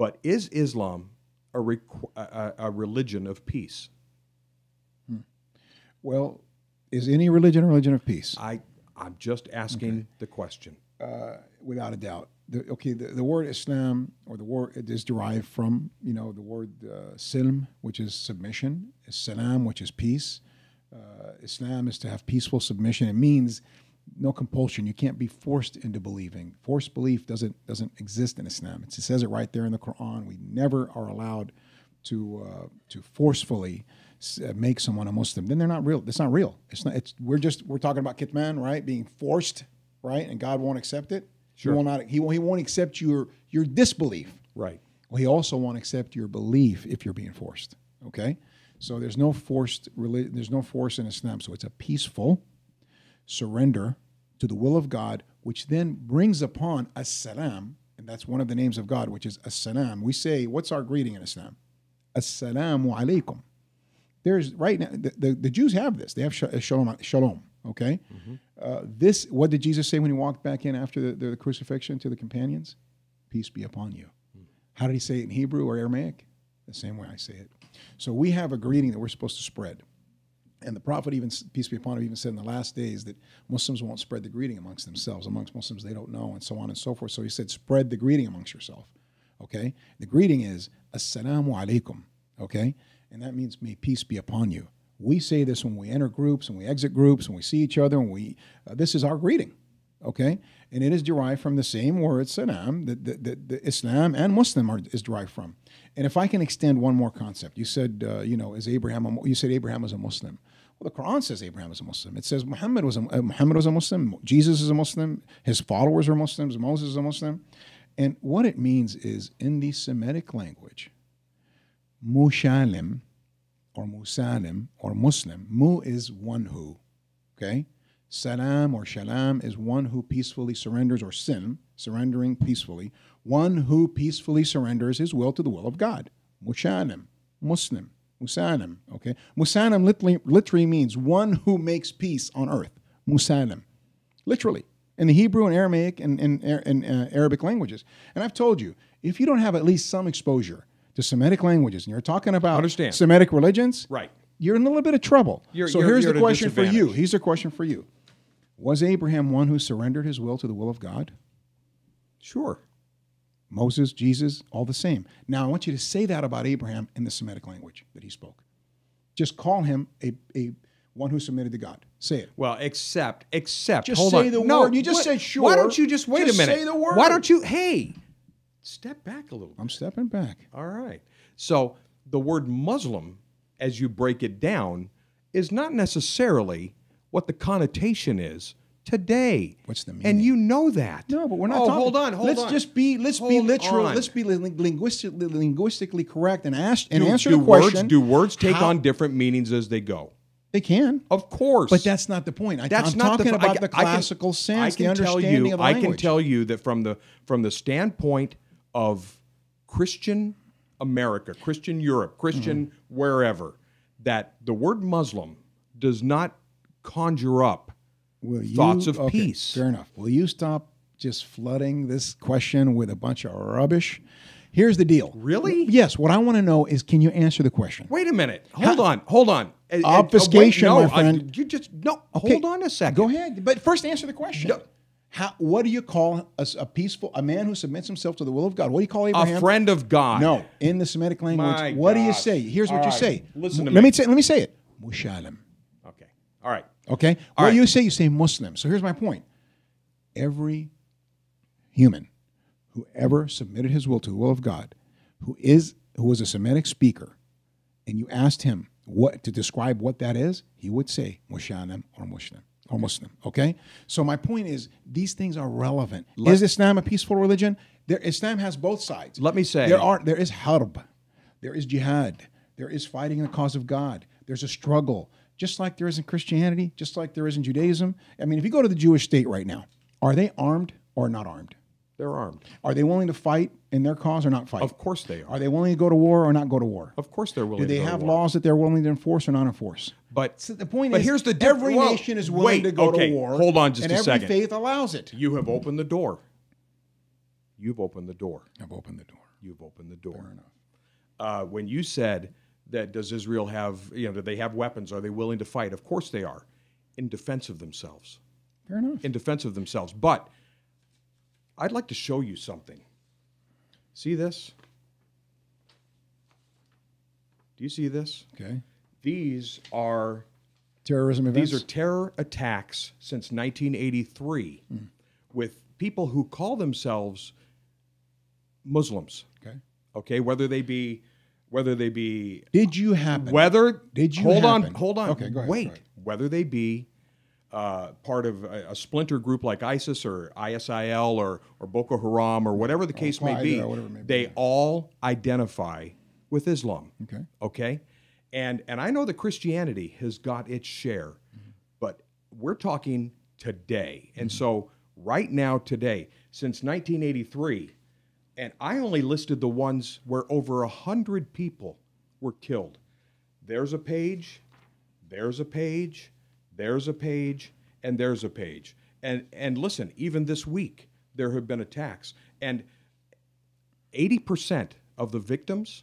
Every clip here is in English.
But is Islam a religion of peace? Well, is any religion a religion of peace? I'm just asking the question. Without a doubt. The word Islam, or the word, it is derived from, the word silm, which is submission, salam, which is peace. Islam is to have peaceful submission. It means no compulsion. You can't be forced into believing. Forced belief doesn't exist in Islam. It says it right there in the Quran. We never are allowed to forcefully make someone a Muslim. Then they're not real. It's not real. It's not. We're talking about kitman, right? Being forced, right? And God won't accept it. Sure. He won't accept your disbelief. Right. Well, he also won't accept your belief if you're being forced. Okay. So there's no force in Islam. So it's a peaceful surrender to the will of God, which then brings upon as-salam, and that's one of the names of God, which is as-salam. We say, what's our greeting in Islam? As-salamu alaykum. There's right now, the Jews have this. They have shalom. Okay. Mm-hmm. What did Jesus say when he walked back in after the crucifixion to the companions? Peace be upon you. Mm-hmm. How did he say it in Hebrew or Aramaic? The same way I say it. So we have a greeting that we're supposed to spread. And the prophet, even peace be upon him, even said in the last days that Muslims won't spread the greeting amongst themselves. Amongst Muslims they don't know, and so on and so forth. So he said, spread the greeting amongst yourself. Okay? The greeting is, assalamu alaikum. Okay? And that means, may peace be upon you. We say this when we enter groups and we exit groups and we see each other, and this is our greeting. Okay? And it is derived from the same word, salam, that Islam and Muslim is derived from. And if I can extend one more concept, you said, you said Abraham was a Muslim. Well, the Quran says Abraham was a Muslim. It says Muhammad was a Muslim. Jesus is a Muslim. His followers are Muslims. Moses is a Muslim. And what it means is, in the Semitic language, mushalim or musalim or Muslim, mu is one who, okay? Salam or shalam is one who peacefully surrenders, or sin, surrendering peacefully, one who peacefully surrenders his will to the will of God. Mushalim, Muslim, musalim, okay? Musalim literally means one who makes peace on earth. Musalim, literally, in the Hebrew and Aramaic and Arabic languages. And I've told you, if you don't have at least some exposure to Semitic languages, and you're talking about Semitic religions, right, you're in a little bit of trouble. Here's the question for you. Here's the question for you. Was Abraham one who surrendered his will to the will of God? Sure. Moses, Jesus, all the same. Now, I want you to say that about Abraham in the Semitic language that he spoke. Just call him a one who submitted to God. Say it. Well, except. Just hold say on. the No, word. You just said sure. Why don't you just wait a minute? Say the word. Why don't you, hey, step back a little bit. I'm stepping back. All right. So the word Muslim, as you break it down, is not necessarily what the connotation is today. What's the meaning? And you know that. No, but we're not talking. Hold on. Let's be literal. Let's be linguistically correct and answer the question. Do words take on different meanings as they go? They can. Of course. But that's not the point. I'm talking about the classical sense, the understanding of the language. I can tell you that from the standpoint of Christian America, Christian Europe, Christian wherever, that the word Muslim does not conjure up thoughts of peace. Fair enough. Will you stop just flooding this question with a bunch of rubbish? Here's the deal. Really? Yes. What I want to know is, can you answer the question? Wait a minute. Hold on. Obfuscation, my friend. Hold on a second. Go ahead. But first answer the question. No. What do you call a man who submits himself to the will of God? What do you call Abraham? A friend of God. No. In the Semitic language, what do you say? Here's what you say. Listen to me. Let me say it. Mushalim. Okay. All right. Okay? What do you say? You say Muslim. So here's my point. Every human who ever submitted his will to the will of God, who was a Semitic speaker, and you asked him to describe what that is, he would say Mushalim or Muslim. Okay? So my point is, these things are relevant. Is Islam a peaceful religion? Islam has both sides. Let me say. There is harb. There is jihad. There is fighting in the cause of God. There's a struggle. Just like there is in Christianity, just like there is in Judaism. I mean, if you go to the Jewish state right now, are they armed or not armed? They're armed. Are they willing to fight in their cause or not fight? Of course they are. Are they willing to go to war or not go to war? Of course they're willing to go to war. Do they have laws that they're willing to enforce or not enforce? But so the point is, here's the every nation is willing to go to war. Hold on just a second. And every faith allows it. You have opened the door. You've opened the door. I've opened the door. You've opened the door. Fair enough. When you said that, does Israel have, do they have weapons? Are they willing to fight? Of course they are, in defense of themselves. Fair enough. In defense of themselves. But I'd like to show you something. See this? Do you see this? Okay. These are Terrorism events? These are terror attacks since 1983 with people who call themselves Muslims. Okay. Okay, whether they be Did you happen? Did you hold happen? on. Okay, go ahead. Wait. Go ahead. Whether they be part of a splinter group like ISIS or ISIL or Boko Haram or whatever the case may be, whatever it may be, they yeah. all identify with Islam. Okay. Okay? And I know that Christianity has got its share, but we're talking today. And so right now, today, since 1983, and I only listed the ones where over 100 people were killed. There's a page, there's a page, there's a page, and there's a page. And listen, even this week, there have been attacks. And 80% of the victims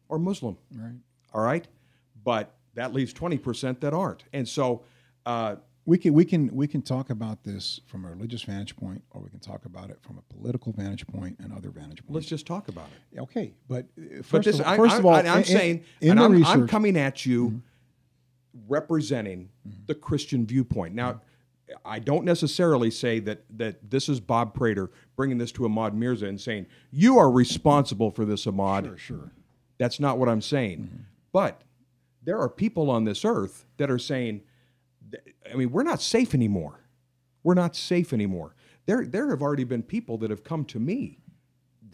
are Muslim. Right. All right? But that leaves 20% that aren't. And so We can talk about this from a religious vantage point, or we can talk about it from a political vantage point and other vantage points. let's just talk about it. Okay, but But this, first of all, I'm saying, in and the I'm research, coming at you representing the Christian viewpoint. Now, I don't necessarily say that this is Bob Prater bringing this to Emad Mirza and saying, you are responsible for this, Emad. Sure. That's not what I'm saying. But there are people on this earth that are saying, I mean, we're not safe anymore. We're not safe anymore. There have already been people that have come to me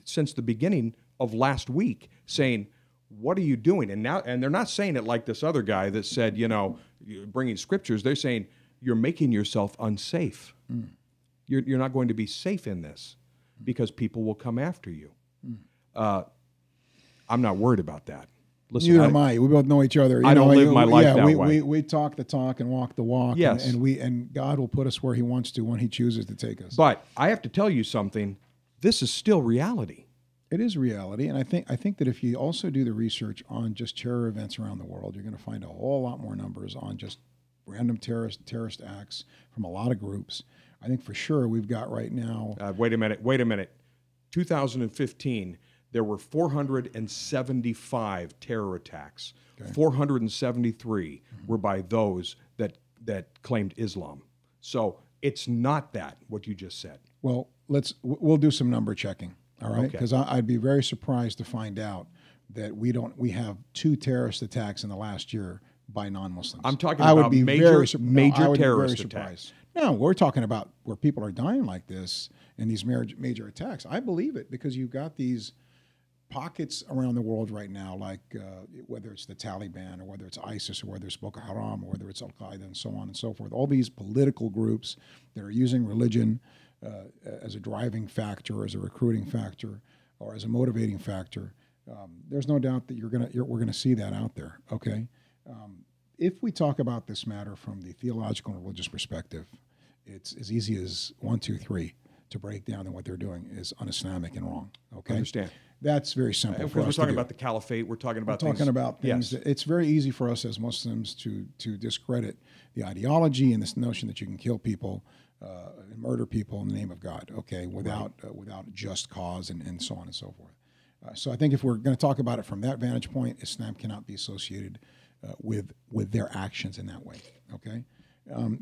since the beginning of last week saying, what are you doing? And they're not saying it like this other guy that said, bringing scriptures. They're saying, you're making yourself unsafe. You're not going to be safe in this because people will come after you. I'm not worried about that. Listen, neither am I. We both know each other. I don't live my life that way. We talk the talk and walk the walk. Yes. And God will put us where He wants to when He chooses to take us. But I have to tell you something. This is still reality. It is reality, and I think that if you also do the research on just terror events around the world, you're going to find a whole lot more numbers on just random terrorist acts from a lot of groups. I think for sure we've got right now. Wait a minute. 2015, there were 475 terror attacks. Okay. 473 were by those that claimed Islam. So it's not that what you just said. Well, we'll do some number checking. All right, Okay. because I'd be very surprised to find out that we have 2 terrorist attacks in the last year by non-Muslims. I'm talking I would about be major I would be terrorist very attacks. surprised. No, we're talking about where people are dying like this in these major attacks. I believe it because you've got these pockets around the world right now, like whether it's the Taliban or whether it's ISIS or whether it's Boko Haram or whether it's Al-Qaeda and so on and so forth. All these political groups that are using religion as a driving factor, as a recruiting factor, or as a motivating factor. There's no doubt that we're gonna see that out there. Okay, if we talk about this matter from the theological and religious perspective, it's as easy as 1, 2, 3 to break down that what they're doing is un-Islamic and wrong. Okay, Understand? That's very simple. Because for we're us talking to do. about the caliphate. We're talking about We're talking about things. Yes. It's very easy for us as Muslims to discredit the ideology and this notion that you can kill people and murder people in the name of God, okay, without just cause and so on and so forth. So I think if we're going to talk about it from that vantage point, Islam cannot be associated with their actions in that way, okay?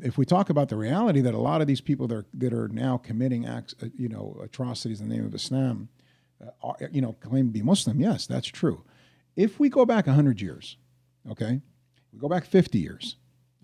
If we talk about the reality that a lot of these people that are now committing acts, atrocities in the name of Islam, claim to be Muslim, yes, that's true. If we go back 100 years, okay, we go back 50 years,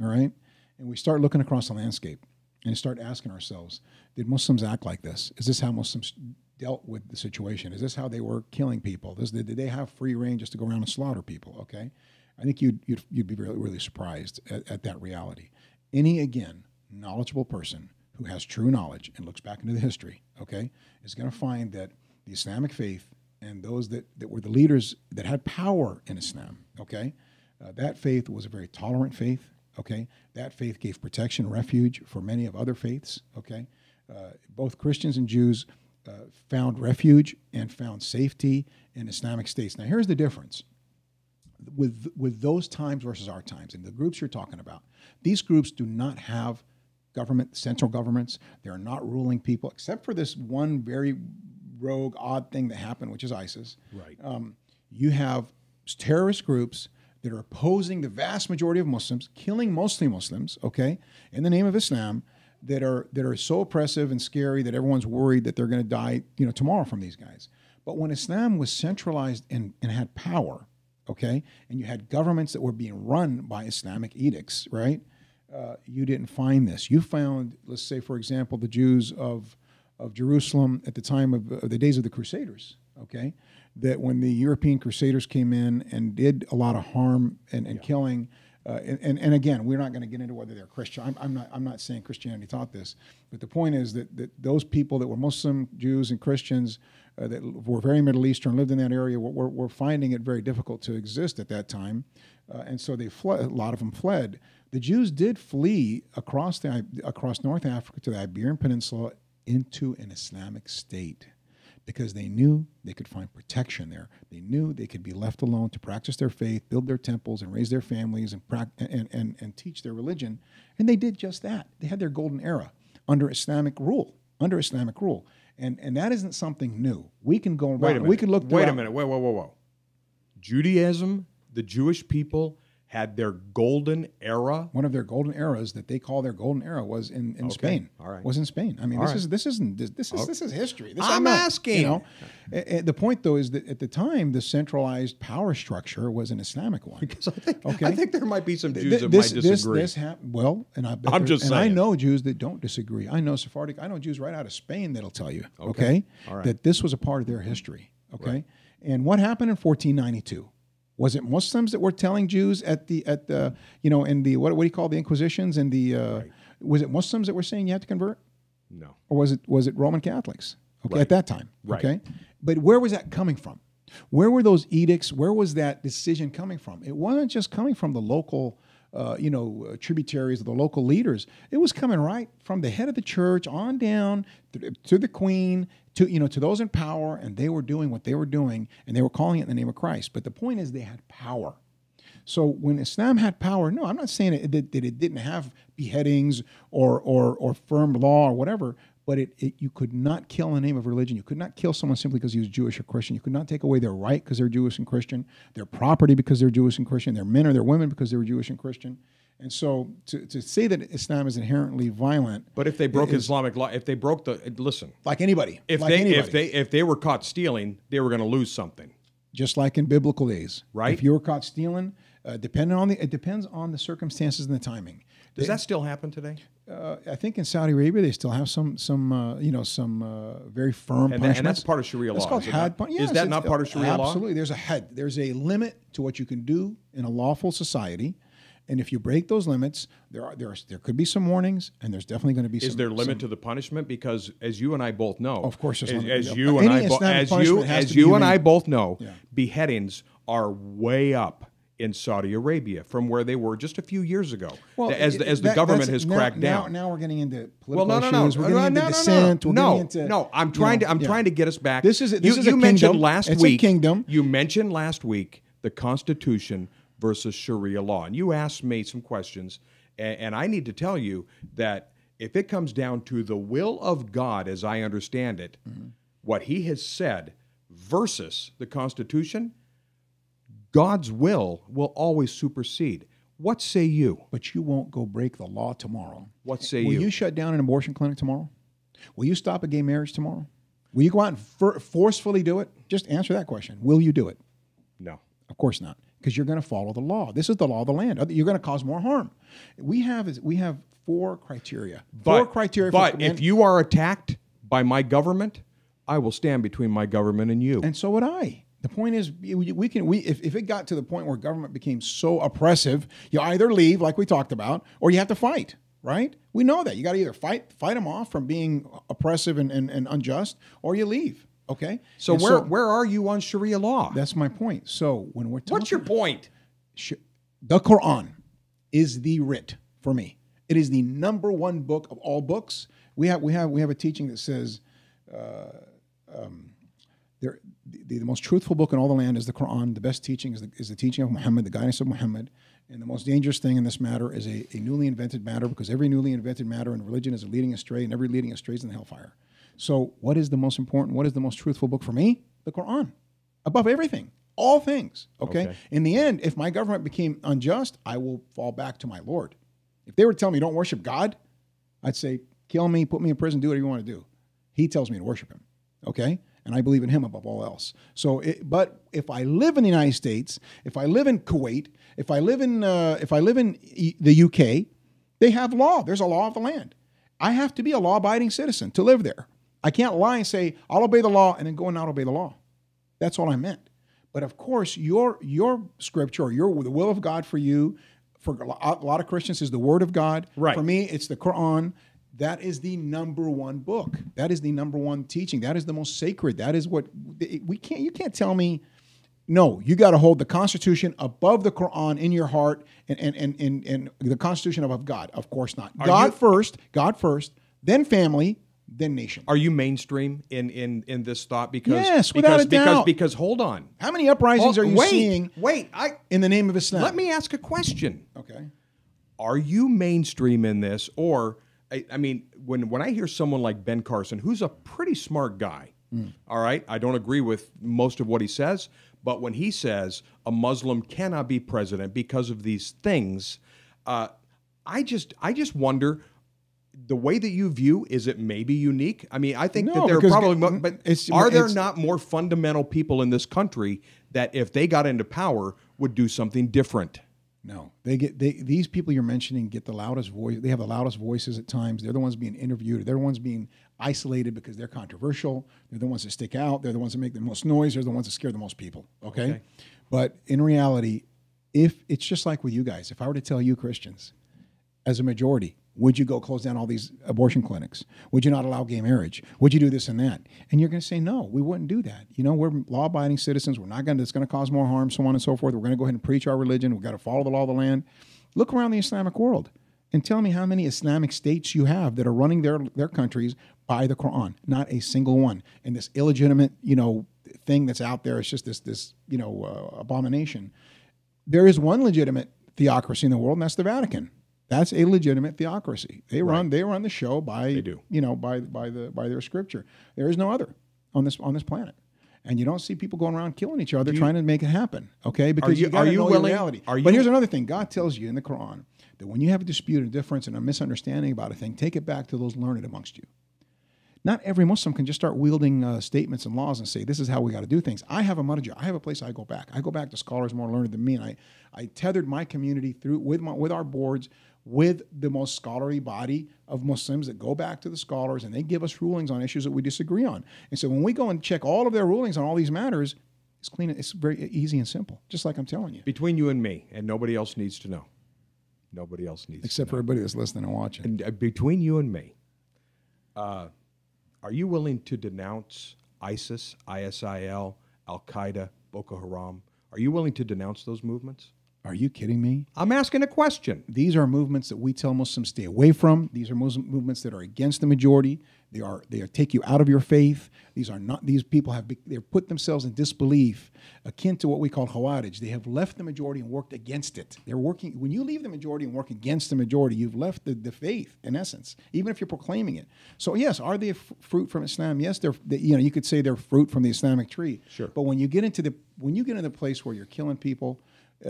all right, and we start looking across the landscape and start asking ourselves, did Muslims act like this? Is this how Muslims dealt with the situation? Is this how they were killing people? Did they have free reign just to go around and slaughter people? Okay, I think you'd be really, really surprised at that reality. Any, again, knowledgeable person who has true knowledge and looks back into the history, okay, is going to find that the Islamic faith and those that were the leaders that had power in Islam, okay, that faith was a very tolerant faith, okay. That faith gave protection, refuge for many of other faiths, okay. Both Christians and Jews found refuge and found safety in Islamic states. Now, here's the difference with those times versus our times, and the groups you're talking about. These groups do not have central governments. They're not ruling people, except for this one very rogue, odd thing that happened, which is ISIS. Right. You have terrorist groups that are opposing the vast majority of Muslims, killing mostly Muslims, okay, in the name of Islam, that are so oppressive and scary that everyone's worried that they're going to die, tomorrow from these guys. But when Islam was centralized and had power, okay, and you had governments that were being run by Islamic edicts, right? You didn't find this. You found, let's say, for example, the Jews of Jerusalem at the time of the days of the Crusaders, okay, that when the European Crusaders came in and did a lot of harm and killing, and again, we're not going to get into whether they're Christian. I'm not saying Christianity taught this, but the point is that those people that were Muslim, Jews, and Christians that were very Middle Eastern, lived in that area, were finding it very difficult to exist at that time, and so they fled. A lot of them fled. The Jews did flee across North Africa to the Iberian Peninsula into an Islamic state, because they knew they could find protection there. They knew they could be left alone to practice their faith, build their temples, and raise their families and teach their religion. And they did just that. They had their golden era under Islamic rule. And that isn't something new. We can go around. We can look. Wait a minute. Whoa. Judaism, the Jewish people had their golden era. One of their golden eras that they call their golden era was in Spain. All right. Was in Spain. I mean, this is history. I'm asking. The point though is that at the time the centralized power structure was an Islamic one. Because I think there might be some Jews that might disagree. I'm just saying. I know Jews that don't disagree. I know Sephardic. I know Jews right out of Spain that'll tell you. Okay. All right. That this was a part of their history. Okay. Right. And what happened in 1492? Was it Muslims that were telling Jews in the what do you call the Inquisitions and the Right. Was it Muslims that were saying you had to convert? No. Or was it Roman Catholics? Okay, Right. at that time. Right. Okay. But where was that coming from? Where were those edicts? Where was that decision coming from? It wasn't just coming from the local tributaries of the local leaders. It was coming right from the head of the church on down to the queen, to those in power, and they were doing what they were doing, and they were calling it in the name of Christ. But the point is, they had power. So when Islam had power, no, I'm not saying that it didn't have beheadings or firm law or whatever, but you could not kill in the name of religion. You could not kill someone simply because he was Jewish or Christian. You could not take away their right because they're Jewish and Christian, their property because they're Jewish and Christian, their men or their women because they were Jewish and Christian. And so to say that Islam is inherently violent, But if they broke Islamic law, if they broke listen, like anybody, if they were caught stealing, they were going to lose something. Just like in biblical days, Right. If you were caught stealing, it depends on the circumstances and the timing. Does that still happen today? I think in Saudi Arabia they still have some very firm punishments. And that's part of Sharia law. It's called had. Is that not part of Sharia law? Absolutely. There's a had. There's a limit to what you can do in a lawful society, and if you break those limits, there could be some warnings, and there's definitely going to be. Is there a limit to the punishment? Because as you and I both know, of course, there's as you and I both know, beheadings are way up in Saudi Arabia from where they were just a few years ago. Well, as the government has cracked down. Now we're getting into political issues. We're getting into dissent. I'm trying to get us back. This is a mentioned kingdom. last it's week. A kingdom. You mentioned last week the Constitution versus Sharia law, and you asked me some questions, and I need to tell you that if it comes down to the will of God, as I understand it, what He has said versus the Constitution, God's will always supersede. What say you? But you won't go break the law tomorrow. What say Will you shut down an abortion clinic tomorrow? Will you stop a gay marriage tomorrow? Will you go out and forcefully do it? Just answer that question. Will you do it? No. Of course not, because you're going to follow the law. This is the law of the land. You're going to cause more harm. We have four criteria. But if you are attacked by my government, I will stand between my government and you. And so would I. The point is, if it got to the point where government became so oppressive, you either leave, like we talked about, or you have to fight, right? We know that. You got to either fight them off from being oppressive and unjust, or you leave, okay? So where are you on Sharia law? That's my point. So when we're talking... What's your point? The Quran is the writ for me. It is the number one book of all books. We have a teaching that says... the most truthful book in all the land is the Quran. The best teaching is the teaching of Muhammad, the guidance of Muhammad. And the most dangerous thing in this matter is a newly invented matter, because every newly invented matter in religion is a leading astray, and every leading astray is in the hellfire. So what is the most important, what is the most truthful book for me? The Quran. Above everything. All things. Okay? In the end, if my government became unjust, I will fall back to my Lord. If they were to tell me don't worship God, I'd say, kill me, put me in prison, do whatever you want to do. He tells me to worship him. Okay? And I believe in him above all else. So, but if I live in the United States, if I live in Kuwait, if I live in the UK, they have law. There's a law of the land. I have to be a law-abiding citizen to live there. I can't lie and say I'll obey the law and then go and not obey the law. That's all I meant. But of course, your scripture, or the will of God for you, for a lot of Christians, is the Word of God. Right. For me, it's the Quran. That is the number one book. That is the number one teaching. That is the most sacred. That is what you can't tell me. No, you got to hold the Constitution above the Quran in your heart, and the Constitution above God. Of course not. God first, then family, then nation. Are you mainstream in this thought? Because yes, without a doubt. Because hold on. How many uprisings are you seeing? In the name of Islam. Let me ask a question. Okay. Are you mainstream in this, or I mean, when I hear someone like Ben Carson, who's a pretty smart guy, all right, I don't agree with most of what he says, but when he says a Muslim cannot be president because of these things, I just wonder, the way that you view, is it maybe unique? I mean, I think that there are probably, but are there not more fundamental people in this country that if they got into power would do something different? No, these people you're mentioning get the loudest voice. They have the loudest voices at times. They're the ones being interviewed. They're the ones being isolated because they're controversial. They're the ones that stick out. They're the ones that make the most noise. They're the ones that scare the most people. Okay? But in reality, if it's just like with you guys, if I were to tell you Christians, as a majority, would you go close down all these abortion clinics? Would you not allow gay marriage? Would you do this and that? And you're going to say, no, we wouldn't do that. You know, we're law-abiding citizens. We're not going to, it's going to cause more harm, so on and so forth. We're going to go ahead and preach our religion. We've got to follow the law of the land. Look around the Islamic world and tell me how many Islamic states you have that are running their countries by the Quran. Not a single one. And this illegitimate, thing that's out there, it's just this abomination. There is one legitimate theocracy in the world, and that's the Vatican. That's a legitimate theocracy. They run the show by by their scripture. There is no other on this planet, and you don't see people going around killing each other trying to make it happen. Okay, because you got to know your reality. But here's another thing: God tells you in the Quran that when you have a dispute, a difference, and a misunderstanding about a thing, take it back to those learned amongst you. Not every Muslim can just start wielding statements and laws and say, this is how we got to do things. I have a marja. I have a place I go back. I go back to scholars more learned than me, and I tethered my community through with our boards, with the most scholarly body of Muslims that go back to the scholars, and they give us rulings on issues that we disagree on. And so when we go and check all of their rulings on all these matters, it's clean. It's very easy and simple, just like I'm telling you. Between you and me, and nobody else needs to know. Nobody else needs except for everybody that's listening and watching. And between you and me, are you willing to denounce ISIS, ISIL, Al-Qaeda, Boko Haram? Are you willing to denounce those movements? Are you kidding me? I'm asking a question. These are movements that we tell Muslims stay away from. These are Muslim movements that are against the majority. They take you out of your faith. These people they've put themselves in disbelief, akin to what we call Khawarij. They have left the majority and worked against it. When you leave the majority and work against the majority, you've left the faith, in essence, even if you're proclaiming it. So yes, are they fruit from Islam? Yes, you could say they're fruit from the Islamic tree. Sure. But when you get into the place where you're killing people,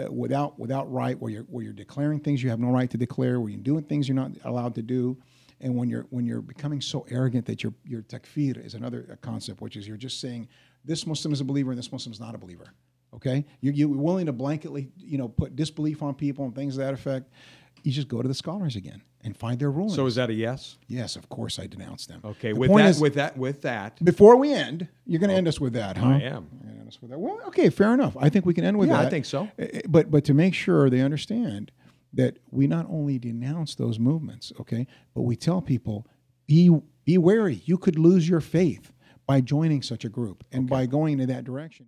without right, where you're declaring things you have no right to declare, where you're doing things you're not allowed to do, and when you're becoming so arrogant that your takfir is another concept, which is you're just saying this Muslim is a believer and this Muslim is not a believer. Okay, you're willing to blanketly put disbelief on people and things of that effect. You just go to the scholars again and find their rulings. So is that a yes? Yes, of course I denounce them. Okay, with that. Before we end, you're going to end us with that, huh? I am. You're gonna end us with that. Well, okay, fair enough. I think we can end with that. Yeah, I think so. But to make sure they understand that we not only denounce those movements, okay, but we tell people, be wary. You could lose your faith by joining such a group and by going in that direction.